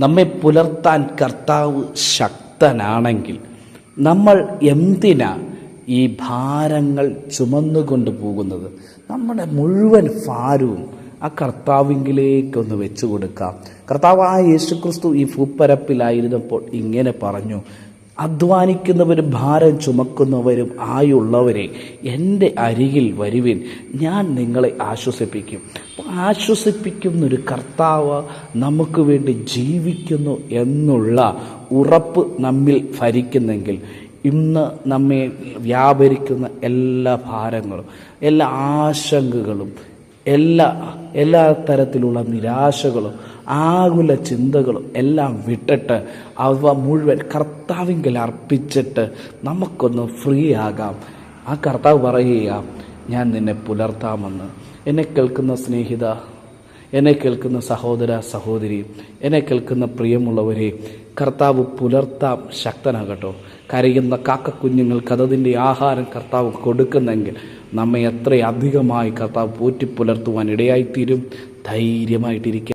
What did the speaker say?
നമ്മെ പുലർത്താൻ കർത്താവ് ശക്തനാണെങ്കിൽ നമ്മൾ എന്തിനാ ഈ ഭാരങ്ങൾ ചുമന്നുകൊണ്ട് പോകുന്നത്? നമ്മുടെ മുഴുവൻ ഭാരവും ആ കർത്താവിങ്കിലേക്കൊന്ന് വെച്ചു കൊടുക്കാം. കർത്താവായ യേശുക്രിസ്തു ഈ ഭൂപ്പരപ്പിലായിരുന്നപ്പോൾ ഇങ്ങനെ പറഞ്ഞു, അധ്വാനിക്കുന്നവരും ഭാരം ചുമക്കുന്നവരും ആയുള്ളവരെ എൻ്റെ അരികിൽ വരുവിൻ, ഞാൻ നിങ്ങളെ ആശ്വസിപ്പിക്കും. ആശ്വസിപ്പിക്കുന്നൊരു കർത്താവ് നമുക്ക് വേണ്ടി ജീവിക്കുന്നു എന്നുള്ള ഉറപ്പ് നമ്മിൽ ഭരിക്കുന്നെങ്കിൽ ഇന്ന് നമ്മെ വ്യാപരിക്കുന്ന എല്ലാ ഭാരങ്ങളും, എല്ലാ ആശങ്കകളും, എല്ലാ തരത്തിലുള്ള നിരാശകളും ആകുല ചിന്തകളും എല്ലാം വിട്ടിട്ട് അവ മുഴുവൻ കർത്താവിങ്കൽ അർപ്പിച്ചിട്ട് നമുക്കൊന്ന് ഫ്രീ ആകാം. ആ കർത്താവ് പറയുക, ഞാൻ നിന്നെ പുലർത്താമെന്ന്. എന്നെ കേൾക്കുന്ന സ്നേഹിത, എന്നെ കേൾക്കുന്ന സഹോദര സഹോദരി, എന്നെ കേൾക്കുന്ന പ്രിയമുള്ളവരെ, കർത്താവ് പുലർത്താം ശക്തനാകട്ടോ. കരയുന്ന കാക്കക്കുഞ്ഞുങ്ങൾക്ക് അതതിൻ്റെ ആഹാരം കർത്താവ് കൊടുക്കുന്നെങ്കിൽ നമ്മെ എത്രയധികമായി കർത്താവ് പോറ്റി പുലർത്തുവാൻ ഇടയായിത്തീരും. ധൈര്യമായിട്ടിരിക്കുക.